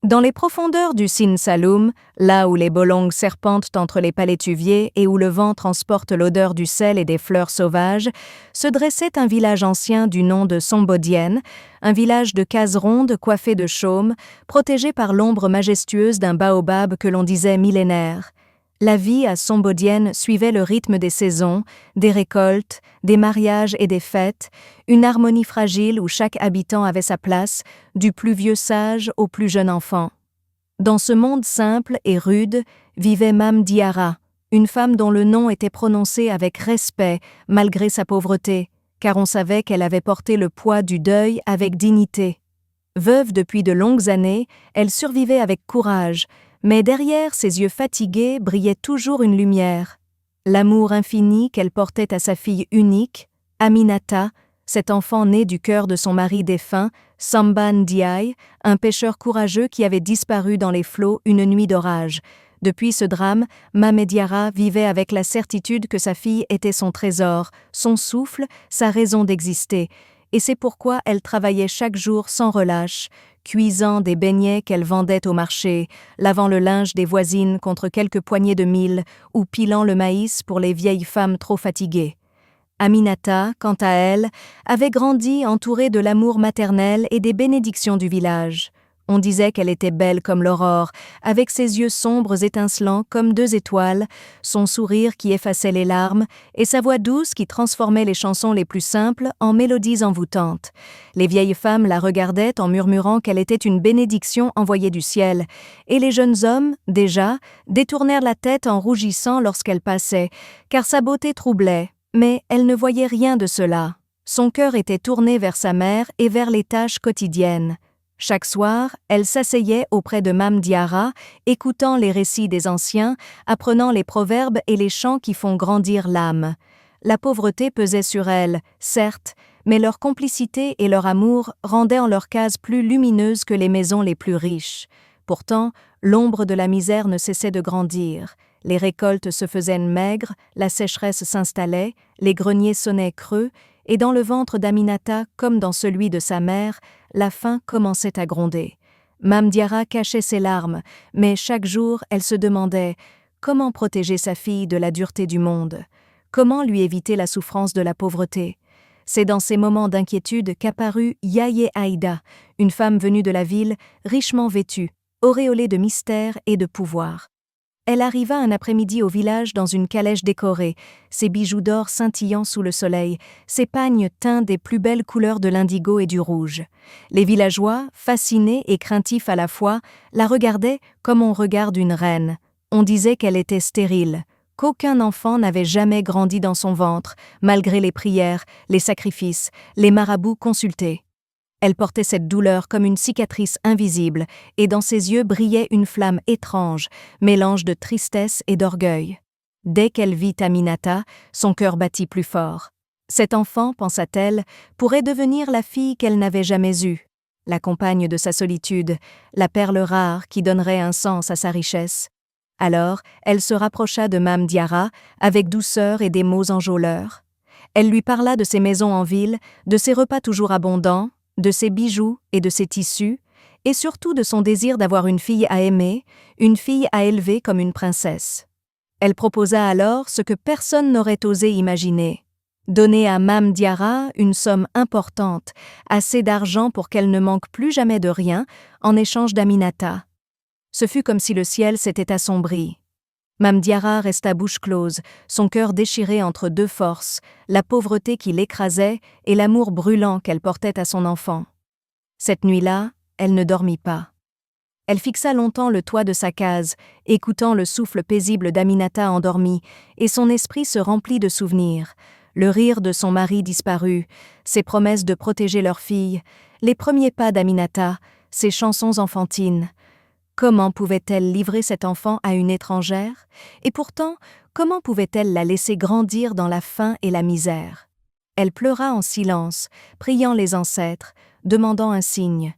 Dans les profondeurs du Sine Saloum, là où les bolongues serpentent entre les palétuviers et où le vent transporte l'odeur du sel et des fleurs sauvages, se dressait un village ancien du nom de Sombodienne, un village de cases rondes coiffées de chaumes, protégé par l'ombre majestueuse d'un baobab que l'on disait millénaire. La vie à Sombodienne suivait le rythme des saisons, des récoltes, des mariages et des fêtes, une harmonie fragile où chaque habitant avait sa place, du plus vieux sage au plus jeune enfant. Dans ce monde simple et rude vivait Mame Diarra, une femme dont le nom était prononcé avec respect malgré sa pauvreté, car on savait qu'elle avait porté le poids du deuil avec dignité. Veuve depuis de longues années, elle survivait avec courage, mais derrière ses yeux fatigués brillait toujours une lumière. L'amour infini qu'elle portait à sa fille unique, Aminata, cet enfant né du cœur de son mari défunt, Samba Ndiaye, un pêcheur courageux qui avait disparu dans les flots une nuit d'orage. Depuis ce drame, Mame Diarra vivait avec la certitude que sa fille était son trésor, son souffle, sa raison d'exister, et c'est pourquoi elle travaillait chaque jour sans relâche, cuisant des beignets qu'elle vendait au marché, lavant le linge des voisines contre quelques poignées de mil ou pilant le maïs pour les vieilles femmes trop fatiguées. Aminata, quant à elle, avait grandi entourée de l'amour maternel et des bénédictions du village. On disait qu'elle était belle comme l'aurore, avec ses yeux sombres étincelants comme deux étoiles, son sourire qui effaçait les larmes et sa voix douce qui transformait les chansons les plus simples en mélodies envoûtantes. Les vieilles femmes la regardaient en murmurant qu'elle était une bénédiction envoyée du ciel, et les jeunes hommes, déjà, détournèrent la tête en rougissant lorsqu'elle passait, car sa beauté troublait, mais elle ne voyait rien de cela. Son cœur était tourné vers sa mère et vers les tâches quotidiennes. Chaque soir, elle s'asseyait auprès de Mame Diarra, écoutant les récits des anciens, apprenant les proverbes et les chants qui font grandir l'âme. La pauvreté pesait sur elle, certes, mais leur complicité et leur amour rendaient en leur case plus lumineuse que les maisons les plus riches. Pourtant, l'ombre de la misère ne cessait de grandir. Les récoltes se faisaient maigres, la sécheresse s'installait, les greniers sonnaient creux, et dans le ventre d'Aminata, comme dans celui de sa mère, la faim commençait à gronder. Mame Diarra cachait ses larmes, mais chaque jour elle se demandait comment protéger sa fille de la dureté du monde, comment lui éviter la souffrance de la pauvreté. C'est dans ces moments d'inquiétude qu'apparut Yaye Aïda, une femme venue de la ville, richement vêtue, auréolée de mystère et de pouvoir. Elle arriva un après-midi au village dans une calèche décorée, ses bijoux d'or scintillant sous le soleil, ses pagnes teints des plus belles couleurs de l'indigo et du rouge. Les villageois, fascinés et craintifs à la fois, la regardaient comme on regarde une reine. On disait qu'elle était stérile, qu'aucun enfant n'avait jamais grandi dans son ventre, malgré les prières, les sacrifices, les marabouts consultés. Elle portait cette douleur comme une cicatrice invisible, et dans ses yeux brillait une flamme étrange, mélange de tristesse et d'orgueil. Dès qu'elle vit Aminata, son cœur battit plus fort. Cet enfant, pensa-t-elle, pourrait devenir la fille qu'elle n'avait jamais eue, la compagne de sa solitude, la perle rare qui donnerait un sens à sa richesse. Alors, elle se rapprocha de Mame Diarra, avec douceur et des mots enjôleurs. Elle lui parla de ses maisons en ville, de ses repas toujours abondants, de ses bijoux et de ses tissus, et surtout de son désir d'avoir une fille à aimer, une fille à élever comme une princesse. Elle proposa alors ce que personne n'aurait osé imaginer. Donner à Mame Diarra une somme importante, assez d'argent pour qu'elle ne manque plus jamais de rien, en échange d'Aminata. Ce fut comme si le ciel s'était assombri. Mame Diarra resta bouche close, son cœur déchiré entre deux forces, la pauvreté qui l'écrasait et l'amour brûlant qu'elle portait à son enfant. Cette nuit-là, elle ne dormit pas. Elle fixa longtemps le toit de sa case, écoutant le souffle paisible d'Aminata endormie, et son esprit se remplit de souvenirs. Le rire de son mari disparu, ses promesses de protéger leur fille, les premiers pas d'Aminata, ses chansons enfantines. Comment pouvait-elle livrer cet enfant à une étrangère? Et pourtant, comment pouvait-elle la laisser grandir dans la faim et la misère? Elle pleura en silence, priant les ancêtres, demandant un signe.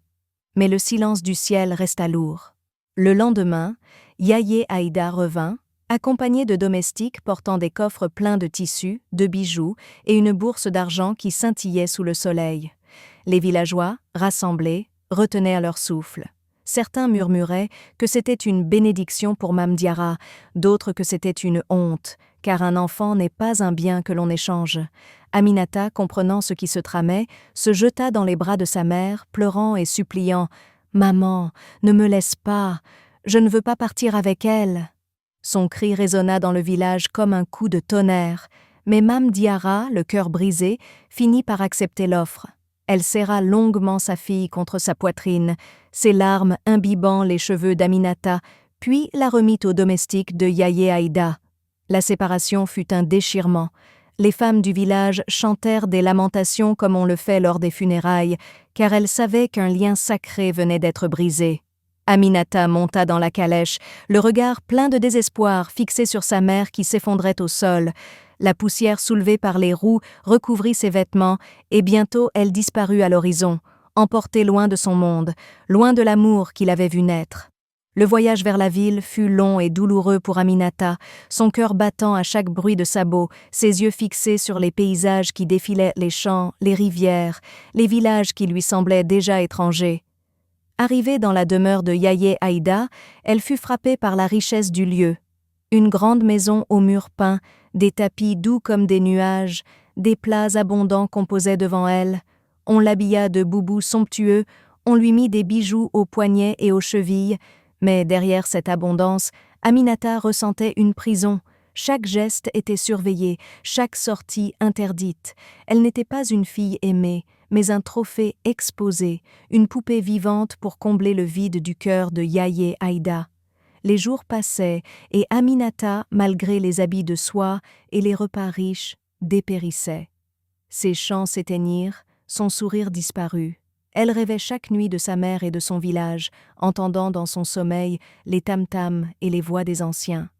Mais le silence du ciel resta lourd. Le lendemain, Yaye Aïda revint, accompagnée de domestiques portant des coffres pleins de tissus, de bijoux et une bourse d'argent qui scintillait sous le soleil. Les villageois, rassemblés, retenaient leur souffle. Certains murmuraient que c'était une bénédiction pour Mame Diarra, d'autres que c'était une honte, car un enfant n'est pas un bien que l'on échange. Aminata, comprenant ce qui se tramait, se jeta dans les bras de sa mère, pleurant et suppliant « Maman, ne me laisse pas, je ne veux pas partir avec elle !» Son cri résonna dans le village comme un coup de tonnerre, mais Mame Diarra, le cœur brisé, finit par accepter l'offre. Elle serra longuement sa fille contre sa poitrine, ses larmes imbibant les cheveux d'Aminata, puis la remit au domestique de Yaye Aïda. La séparation fut un déchirement. Les femmes du village chantèrent des lamentations comme on le fait lors des funérailles, car elles savaient qu'un lien sacré venait d'être brisé. Aminata monta dans la calèche, le regard plein de désespoir fixé sur sa mère qui s'effondrait au sol. La poussière soulevée par les roues recouvrit ses vêtements, et bientôt elle disparut à l'horizon, emportée loin de son monde, loin de l'amour qu'il avait vu naître. Le voyage vers la ville fut long et douloureux pour Aminata, son cœur battant à chaque bruit de sabots, ses yeux fixés sur les paysages qui défilaient les champs, les rivières, les villages qui lui semblaient déjà étrangers. Arrivée dans la demeure de Yaye Aïda, elle fut frappée par la richesse du lieu. Une grande maison aux murs peints, des tapis doux comme des nuages, des plats abondants composaient devant elle. On l'habilla de boubous somptueux, on lui mit des bijoux aux poignets et aux chevilles, mais derrière cette abondance, Aminata ressentait une prison. Chaque geste était surveillé, chaque sortie interdite. Elle n'était pas une fille aimée, mais un trophée exposé, une poupée vivante pour combler le vide du cœur de Yaye Aïda. Les jours passaient, et Aminata, malgré les habits de soie et les repas riches, dépérissait. Ses chants s'éteignirent, son sourire disparut. Elle rêvait chaque nuit de sa mère et de son village, entendant dans son sommeil les tam-tams et les voix des anciens.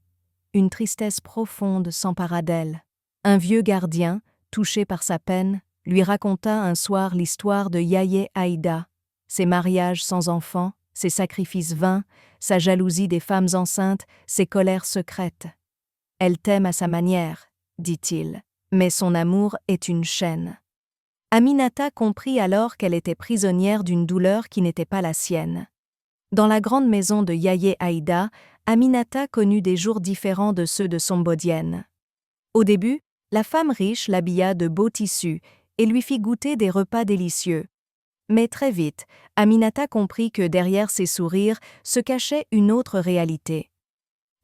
Une tristesse profonde s'empara d'elle. Un vieux gardien, touché par sa peine, lui raconta un soir l'histoire de Yaye Aïda, ses mariages sans enfants, ses sacrifices vains, sa jalousie des femmes enceintes, ses colères secrètes. « Elle t'aime à sa manière, dit-il, mais son amour est une chaîne. » Aminata comprit alors qu'elle était prisonnière d'une douleur qui n'était pas la sienne. Dans la grande maison de Yaye Aïda, Aminata connut des jours différents de ceux de Sombodienne. Au début, la femme riche l'habilla de beaux tissus et lui fit goûter des repas délicieux. Mais très vite, Aminata comprit que derrière ces sourires se cachait une autre réalité.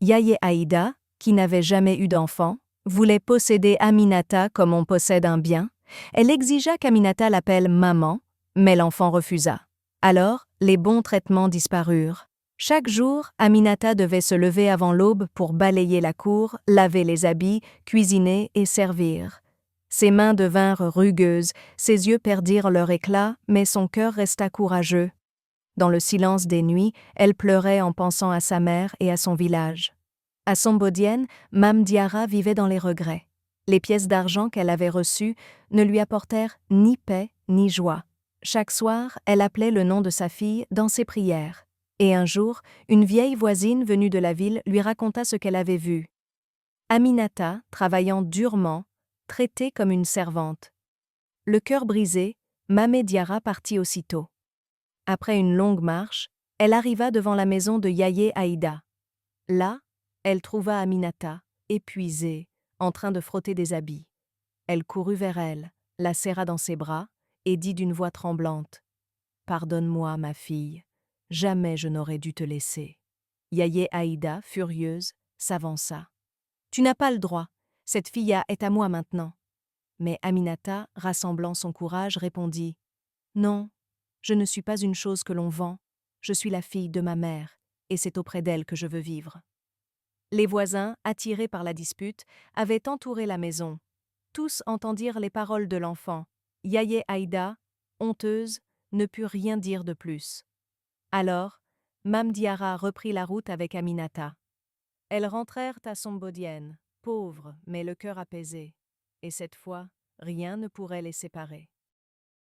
Yaye Aïda, qui n'avait jamais eu d'enfant, voulait posséder Aminata comme on possède un bien. Elle exigea qu'Aminata l'appelle maman, mais l'enfant refusa. Alors, les bons traitements disparurent. Chaque jour, Aminata devait se lever avant l'aube pour balayer la cour, laver les habits, cuisiner et servir. Ses mains devinrent rugueuses, ses yeux perdirent leur éclat, mais son cœur resta courageux. Dans le silence des nuits, elle pleurait en pensant à sa mère et à son village. À Sombodienne, Mame Diarra vivait dans les regrets. Les pièces d'argent qu'elle avait reçues ne lui apportèrent ni paix ni joie. Chaque soir, elle appelait le nom de sa fille dans ses prières. Et un jour, une vieille voisine venue de la ville lui raconta ce qu'elle avait vu. Aminata, travaillant durement, traitée comme une servante. Le cœur brisé, Mame Diarra partit aussitôt. Après une longue marche, elle arriva devant la maison de Yaye Aïda. Là, elle trouva Aminata, épuisée, en train de frotter des habits. Elle courut vers elle, la serra dans ses bras et dit d'une voix tremblante « Pardonne-moi, ma fille, jamais je n'aurais dû te laisser. » Yaye Aïda, furieuse, s'avança. « Tu n'as pas le droit, cette fille est à moi maintenant. » Mais Aminata, rassemblant son courage, répondit « Non, je ne suis pas une chose que l'on vend, je suis la fille de ma mère, et c'est auprès d'elle que je veux vivre. » Les voisins, attirés par la dispute, avaient entouré la maison. Tous entendirent les paroles de l'enfant. Yaye Aïda, honteuse, ne put rien dire de plus. Alors, Mame Diarra reprit la route avec Aminata. Elles rentrèrent à Sombodienne, pauvres mais le cœur apaisé. Et cette fois, rien ne pourrait les séparer.